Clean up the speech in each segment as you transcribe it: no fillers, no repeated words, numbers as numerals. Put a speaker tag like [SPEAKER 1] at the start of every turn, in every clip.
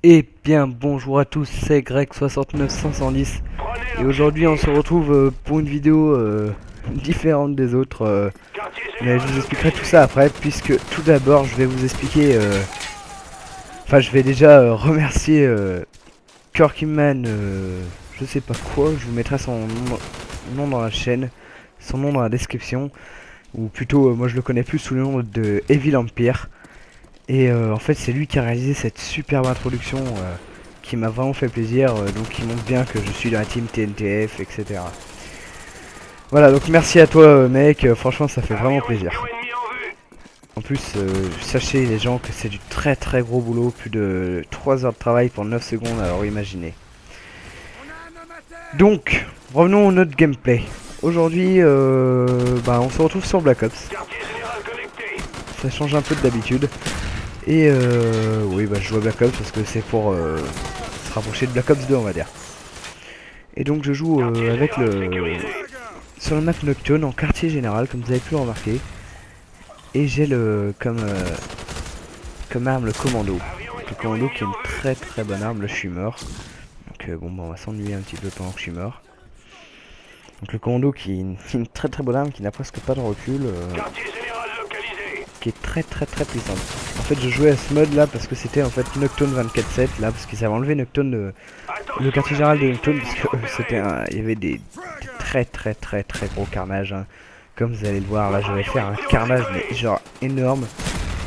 [SPEAKER 1] Eh bien bonjour à tous, c'est Greg69510 et aujourd'hui on se retrouve pour une vidéo différente des autres, mais je vous expliquerai tout ça après, puisque tout d'abord je vais vous expliquer, enfin je vais déjà remercier Kirkyman, je sais pas quoi, je vous mettrai son nom dans la chaîne, son nom dans la description, ou plutôt moi je le connais plus sous le nom de Evil Empire. Et en fait c'est lui qui a réalisé cette superbe introduction qui m'a vraiment fait plaisir, donc il montre bien que je suis dans la team TNTF, etc. Voilà, donc merci à toi mec, franchement ça fait vraiment plaisir. En plus, sachez les gens que c'est du très très gros boulot, plus de 3 heures de travail pour 9 secondes, alors imaginez. Donc, revenons à notre gameplay. Aujourd'hui, on se retrouve sur Black Ops. Ça change un peu de d'habitude. Et oui, je joue à Black Ops parce que c'est pour se rapprocher de Black Ops 2, on va dire. Et donc je joue avec sur la map Nocturne en quartier général, comme vous avez pu le remarquer. Et j'ai comme arme le commando. Donc, le commando qui est une très très bonne arme. Là je suis mort. Donc on va s'ennuyer un petit peu pendant que je suis mort. Donc le commando qui est une très très bonne arme, qui n'a presque pas de recul. Qui est très très très puissante. En fait je jouais à ce mode là parce que c'était en fait Nocturne 24/7 là, parce qu'ils avaient enlevé Nocturne le quartier général de Nocturne, parce que il y avait des très très très très gros carnages hein. Comme vous allez le voir là, je vais faire un carnage mais genre énorme,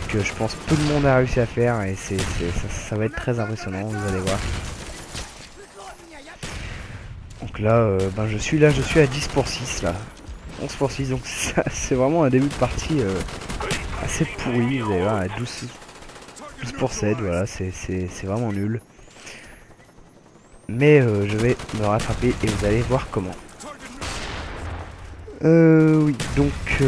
[SPEAKER 1] que je pense peu de monde a réussi à faire, et ça va être très impressionnant, vous allez voir. Donc là je suis à 10/6 là, 11/6, donc c'est vraiment un début de partie assez pourri, vous allez voir, à 12/7, voilà, c'est vraiment nul. Mais je vais me rattraper et vous allez voir comment. Oui, donc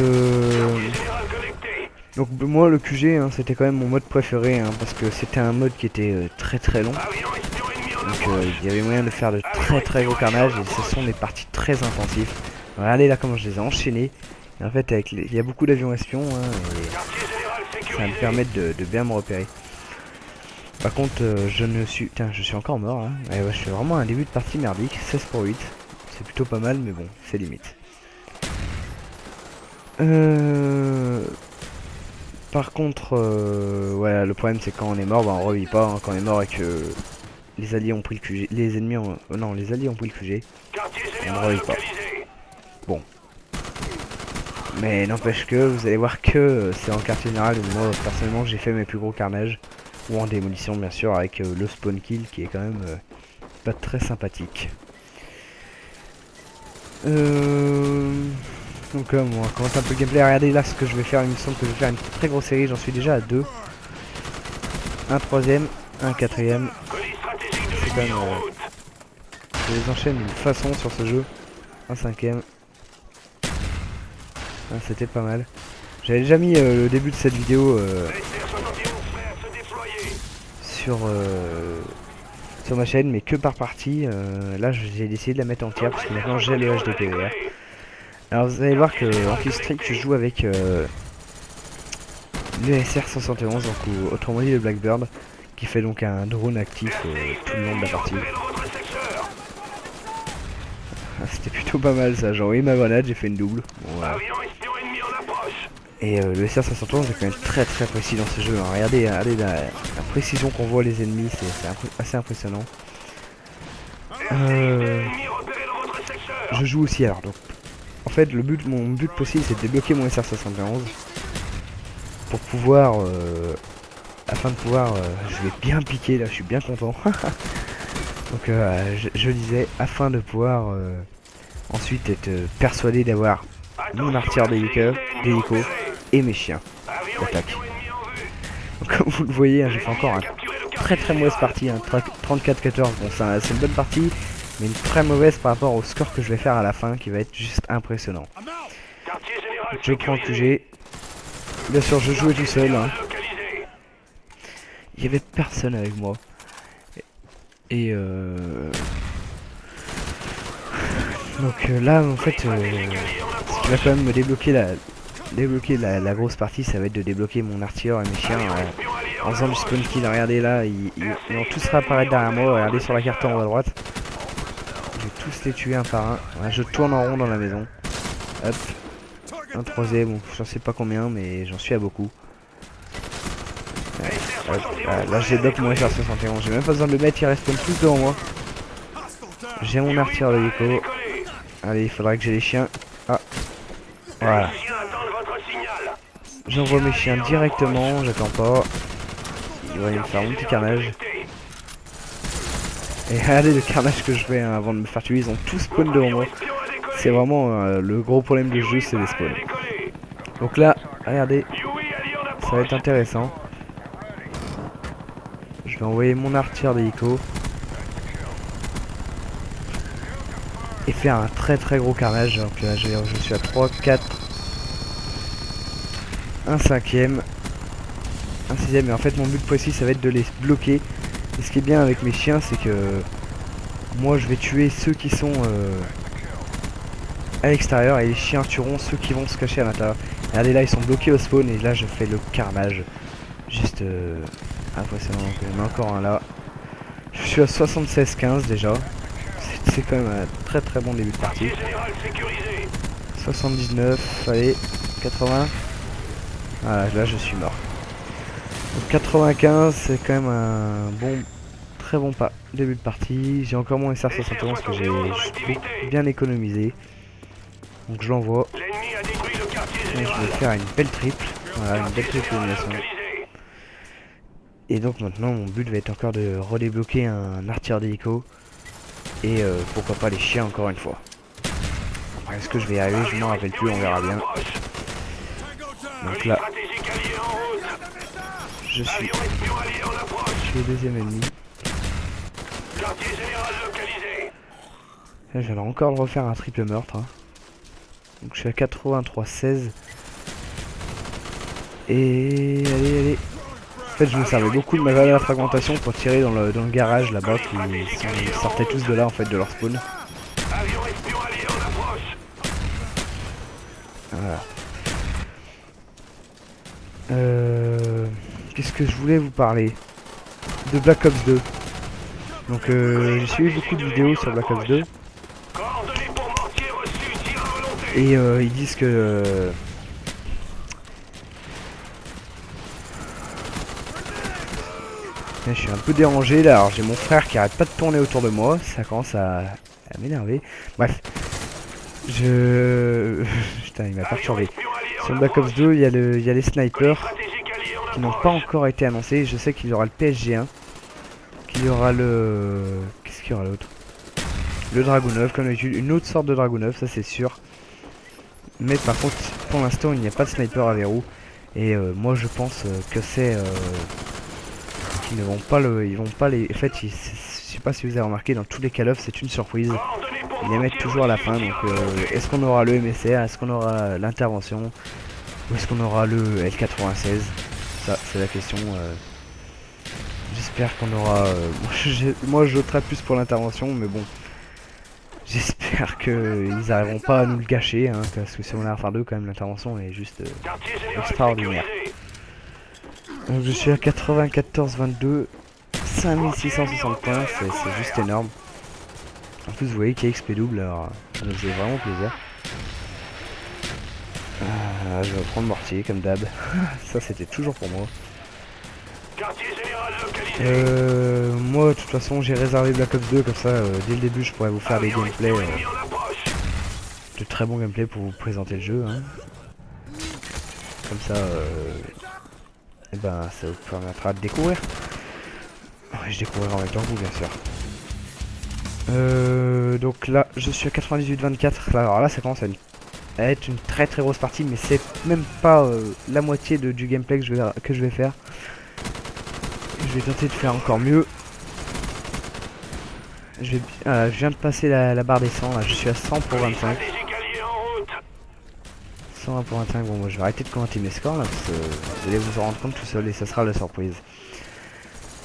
[SPEAKER 1] moi le QG hein, c'était quand même mon mode préféré hein, parce que c'était un mode qui était très très long. Donc il y avait moyen de faire de très très gros carnage, et ce sont des parties très intensives. Regardez là comment je les ai enchaînés. Et en fait il y a beaucoup d'avions espions hein, et ça va me permettre de bien me repérer. Par contre je suis encore mort hein. Ouais, je fais vraiment un début de partie merdique, 16/8. C'est plutôt pas mal mais bon, c'est limite. Par contre, voilà, le problème c'est quand on est mort, on revit pas. Hein, quand on est mort et que les alliés ont pris le QG, les ennemis ont, non, les alliés ont pris le QG, on ne revit pas. Bon, mais n'empêche que vous allez voir que c'est en quartier général où moi personnellement j'ai fait mes plus gros carnages, ou en démolition bien sûr, avec le spawn kill qui est quand même pas très sympathique. Donc on va commencer un peu le gameplay. Regardez là ce que je vais faire, il me semble que je vais faire une très grosse série, j'en suis déjà à 2. Un troisième, un quatrième. C'est quand même... je les enchaîne d'une façon sur ce jeu. Un cinquième. Ah, c'était pas mal. J'avais déjà mis le début de cette vidéo sur ma chaîne, mais que par partie. Là j'ai décidé de la mettre entière parce que maintenant j'ai le HDPVR. Alors vous allez voir que en killstreak je joue avec le SR-171, donc autrement dit le Blackbird, qui fait donc un drone actif tout le long de la partie. Ah, c'était plutôt pas mal ça, j'ai envoyé ma grenade, j'ai fait une double. Bon, voilà. Et le SR-171 est quand même très très précis dans ce jeu. Hein. Regardez la précision qu'on voit les ennemis, c'est assez impressionnant. Je joue aussi alors, donc en fait mon but possible c'est de débloquer mon SR-171 pour pouvoir afin de pouvoir je vais bien piquer là, je suis bien content. Donc je disais, afin de pouvoir ensuite être persuadé d'avoir mon artilleur d'hélico et mes chiens d'attaque. Donc comme vous le voyez hein, j'ai fait encore une très très mauvaise partie, hein, 34-14. Bon c'est une bonne partie, mais une très mauvaise par rapport au score que je vais faire à la fin, qui va être juste impressionnant. Je prends le QG. Bien sûr je jouais tout seul hein. Il n'y avait personne avec moi. Et donc là en fait ce qui va quand même me débloquer la grosse partie, ça va être de débloquer mon artilleur et mes chiens en faisant du spawn kill. Regardez là, ils vont tous réapparaître derrière moi. Regardez sur la carte en haut à droite. Je vais tous les tuer un par un. Voilà, je tourne en rond dans la maison. Hop. Un troisième, bon, j'en sais pas combien, mais j'en suis à beaucoup. Hop, là j'ai dope mon FR71. J'ai même pas besoin de le mettre, il reste comme tous devant moi. J'ai mon artilleur de l'écho. Allez, il faudra que j'ai les chiens. Ah, voilà. J'envoie mes chiens directement, j'attends pas. Ils vont me faire mon petit carnage. Et regardez le carnage que je fais hein, avant de me faire tuer, ils ont tous spawn devant moi. C'est vraiment le gros problème du jeu, c'est les spawns. Donc là, regardez, ça va être intéressant. Je vais envoyer mon artilleur d'hélico. Et faire un très très gros carnage. Donc là, je suis à 3, 4, un cinquième, un sixième. Et en fait, mon but précis, ça va être de les bloquer. Et ce qui est bien avec mes chiens, c'est que moi, je vais tuer ceux qui sont à l'extérieur et les chiens tueront ceux qui vont se cacher à l'intérieur. Regardez là, ils sont bloqués au spawn et là, je fais le carnage. Juste impressionnant. Il y en a encore un là. Je suis à 76-15 déjà. C'est quand même un très très bon début de partie. 79, allez, 80. Voilà, là je suis mort. Donc 95, c'est quand même un bon, très bon début de partie. J'ai encore mon SR71 que j'ai bien économisé. Donc je l'envoie. Et je vais faire une belle triple. Voilà, une belle triple élimination. Et donc maintenant mon but va être encore de redébloquer un artilleur d'hélico. Et pourquoi pas les chiens encore une fois. Est-ce que je vais y arriver? Je m'en rappelle plus, on verra bien. Donc là, je suis le deuxième ennemi. Là, je vais encore le refaire un triple meurtre. Hein. Donc je suis à 83-16. Et allez. En fait, je me servais beaucoup de ma valeur de fragmentation pour tirer dans le garage là-bas qui sortaient tous de là en fait, de leur spawn. Voilà. Qu'est-ce que je voulais vous parler? De Black Ops 2. Donc j'ai suivi beaucoup de vidéos sur Black Ops 2. Et ils disent que... je suis un peu dérangé là, alors j'ai mon frère qui arrête pas de tourner autour de moi, ça commence à m'énerver. Bref, putain, il m'a perturbé. Sur Black Ops 2, il y a les snipers qui n'ont pas encore été annoncés. Je sais qu'il y aura le PSG1, qu'il y aura le... Qu'est-ce qu'il y aura l'autre? Le Dragunov, comme d'habitude, une autre sorte de Dragunov, ça c'est sûr. Mais par contre, pour l'instant, il n'y a pas de sniper à verrou. Et moi je pense que c'est... ils ne vont pas ils vont pas les... En fait, je sais pas si vous avez remarqué, dans tous les Call of, c'est une surprise. Ils les mettent toujours à la fin, donc est-ce qu'on aura le MSR, est-ce qu'on aura l'intervention, ou est-ce qu'on aura le L96? Ça, c'est la question. J'espère qu'on aura... moi, je voterai plus pour l'intervention, mais bon. J'espère qu'ils n'arriveront pas à nous le gâcher, hein, parce que c'est mon RFR2 quand même, l'intervention est juste extraordinaire. Donc je suis à 94-22, 5660 points, c'est juste énorme. En plus vous voyez qu'il y a XP double, alors ça nous faisait vraiment plaisir. Je vais prendre mortier comme d'hab, ça c'était toujours pour moi. Moi de toute façon j'ai réservé Black Ops 2 comme ça, dès le début je pourrais vous faire des gameplays, de très bons gameplays pour vous présenter le jeu. Hein. Comme ça, et ben ça vous permettra de découvrir. Ouais, je découvrirai en même temps que vous bien sûr. Donc là je suis à 98-24, alors là ça commence à être une très très grosse partie, mais c'est même pas la moitié du gameplay que je vais faire. Je vais tenter de faire encore mieux. Je viens de passer la barre des 100, là je suis à 100 pour 25. 120 pour 25, bon moi je vais arrêter de commenter mes scores là, parce que vous allez vous en rendre compte tout seul et ça sera la surprise.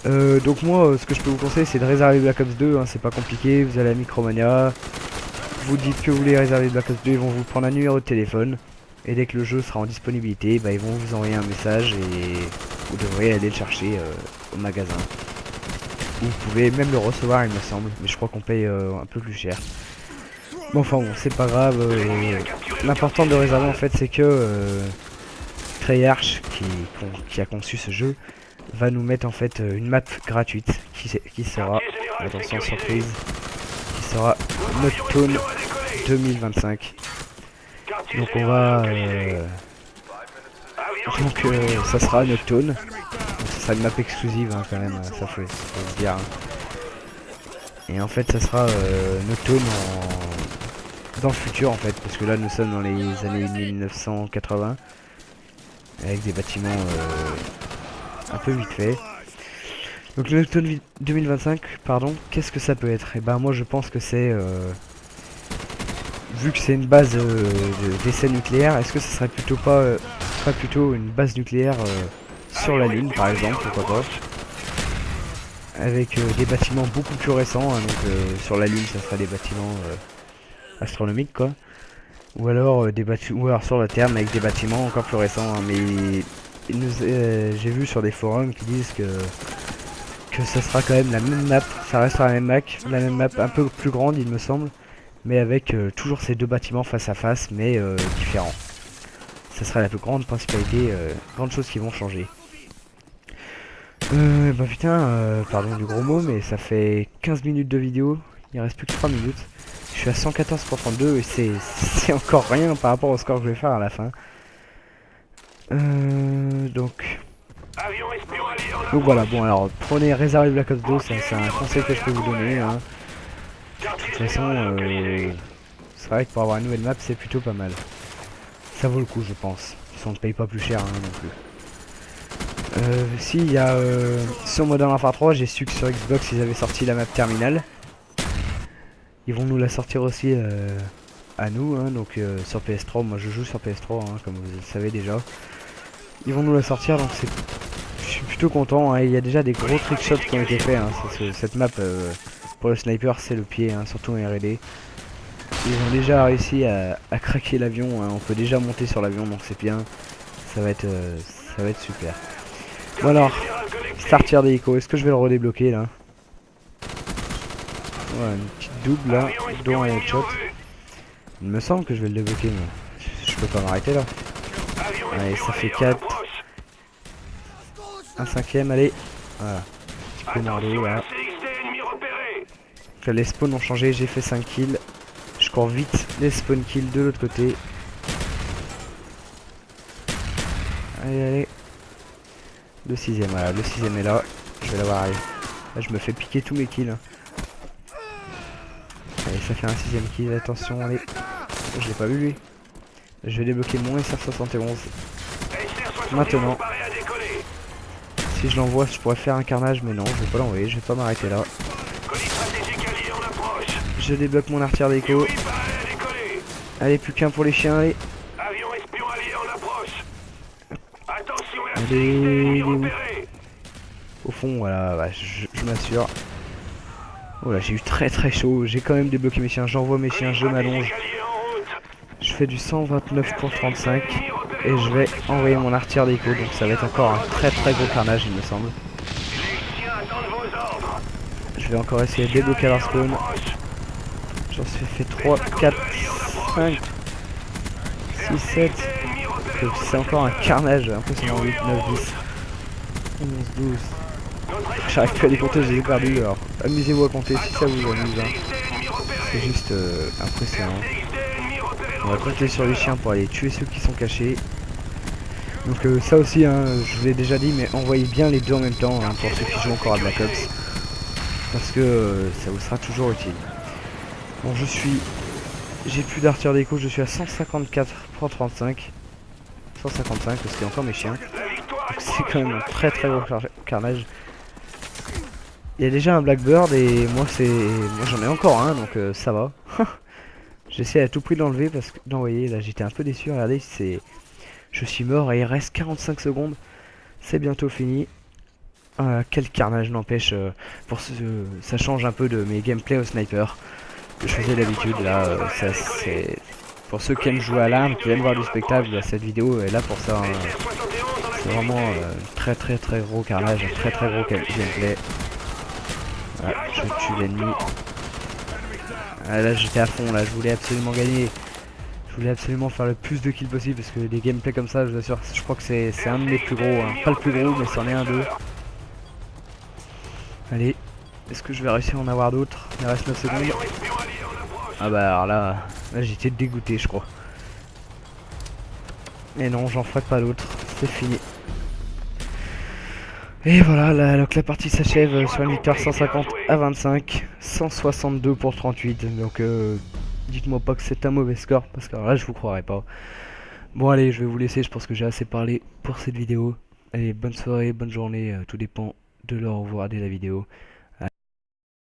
[SPEAKER 1] Donc moi ce que je peux vous conseiller c'est de réserver Black Ops 2, hein, c'est pas compliqué, vous allez à Micromania, vous dites que vous voulez réserver Black Ops 2, ils vont vous prendre un numéro de téléphone, Et dès que le jeu sera en disponibilité, bah, ils vont vous envoyer un message et vous devrez aller le chercher au magasin. Vous pouvez même le recevoir, il me semble, mais je crois qu'on paye un peu plus cher. Bon, enfin bon, c'est pas grave. L'important de réserver en fait, c'est que Treyarch, qui a conçu ce jeu, va nous mettre en fait une map gratuite qui sera, attention surprise, qui sera Noctown 2025. Donc on va ça sera Noctown. Donc ça sera une map exclusive hein, quand même, ça faut se dire. Et en fait ça sera Noctown dans le futur en fait, parce que là nous sommes dans les années 1980 avec des bâtiments un peu vite fait. Donc le Noctown 2025, pardon, qu'est-ce que ça peut être? Et ben moi je pense que c'est vu que c'est une base d'essai nucléaire, est-ce que ce serait plutôt pas plutôt une base nucléaire sur la Lune par exemple, pourquoi pas, avec des bâtiments beaucoup plus récents, hein, donc sur la Lune ça serait des bâtiments astronomiques quoi, ou alors sur la Terre mais avec des bâtiments encore plus récents, hein, mais j'ai vu sur des forums qui disent que ça sera quand même la même map, ça restera la même map un peu plus grande il me semble, mais avec toujours ces deux bâtiments face à face mais différents. Ça sera la plus grande principalité, grande chose qui vont changer. Bah putain, pardon du gros mot, mais ça fait 15 minutes de vidéo, il reste plus que 3 minutes. Je suis à 114 pour 32 et c'est encore rien par rapport au score que je vais faire à la fin. Donc voilà, bon alors prenez, réservez Black Ops 2, c'est un conseil que je peux vous donner. Hein. De toute façon, c'est vrai que pour avoir une nouvelle map c'est plutôt pas mal. Ça vaut le coup je pense, si on ne paye pas plus cher hein, non plus. Si, il y a sur Modern Warfare 3, j'ai su que sur Xbox ils avaient sorti la map terminale. Ils vont nous la sortir aussi à nous, hein, donc sur PS3, moi je joue sur PS3, hein, comme vous le savez déjà. Ils vont nous la sortir, donc je suis plutôt content, hein. Il y a déjà des gros trickshots qui ont été faits, hein. Cette map pour le sniper c'est le pied, hein, surtout en R&D. Ils ont déjà réussi à craquer l'avion, hein. On peut déjà monter sur l'avion donc c'est bien, ça va être super. Bon alors, start tir d'hélico, est-ce que je vais le redébloquer là? Ouais, une petite double là, dont un headshot. Il me semble que je vais le débloquer mais je peux pas m'arrêter là. Allez, ça fait 4. Un cinquième, allez. Voilà. Petit commando là. Les spawns ont changé, j'ai fait 5 kills. Je cours vite, les spawn kills de l'autre côté. Allez, allez. Le sixième, voilà, le sixième est là. Je vais l'avoir, allez. Là, je me fais piquer tous mes kills. Allez, ça fait un sixième kill, attention, allez. Je l'ai pas vu lui. Je vais débloquer mon SR71. Maintenant. Si je l'envoie, je pourrais faire un carnage, mais non, je vais pas l'envoyer, je vais pas m'arrêter là. Je débloque mon artère d'écho. Allez, plus qu'un pour les chiens, allez. Allez, au fond, voilà, bah, je m'assure. Oh là, j'ai eu très chaud. J'ai quand même débloqué mes chiens. J'envoie mes chiens, je m'allonge. Je fais du 129 pour 35. Et je vais envoyer mon artère d'écho. Donc ça va être encore un très gros carnage, il me semble. Je vais encore essayer de débloquer leur spawn. J'en suis fait 3, 4, 5, 6, 7. C'est encore un carnage. Impressionnant. 8, 9, 10, 11, 12. J'arrive plus à les compter, je les ai perdus. Alors amusez-vous à compter si ça vous amuse. Hein. C'est juste impressionnant. On va compter sur les chiens pour aller tuer ceux qui sont cachés. Donc ça aussi, hein, je vous l'ai déjà dit, mais envoyez bien les deux en même temps hein, pour ceux qui jouent encore à Black Ops. Parce que ça vous sera toujours utile. Bon, j'ai plus d'artère d'écho, je suis à 154 pour 35. 155 parce qu'il y a encore mes chiens. Donc c'est quand même un très gros carnage. Il y a déjà un Blackbird et moi j'en ai encore un donc ça va. J'essaie à tout prix de l'enlever parce que d'envoyer là j'étais un peu déçu. Regardez, je suis mort et il reste 45 secondes. C'est bientôt fini. Quel carnage, n'empêche. Ça change un peu de mes gameplays au sniper que je faisais d'habitude. Là Pour ceux qui aiment jouer à l'arme, qui aiment voir du spectacle, bah, cette vidéo est là pour ça. Hein. C'est vraiment très gros carnage, un très gros gameplay. Voilà, je tue l'ennemi. Ah, là j'étais à fond, là je voulais absolument gagner. Je voulais absolument faire le plus de kills possible parce que des gameplays comme ça, je vous assure, je crois que c'est un de mes plus gros. Hein. Pas le plus gros, mais c'en est un d'eux. Allez, est-ce que je vais réussir à en avoir d'autres? Il reste 9 secondes. Ah bah alors là j'étais dégoûté je crois. Et non, j'en ferai pas d'autres, c'est fini. Et voilà, donc la partie s'achève sur une victoire 150 à 25, 162 pour 38. Donc dites-moi pas que c'est un mauvais score, parce que alors là je vous croirais pas. Bon allez, je vais vous laisser, je pense que j'ai assez parlé pour cette vidéo. Allez, bonne soirée, bonne journée, tout dépend de l'heure où vous regardez la vidéo.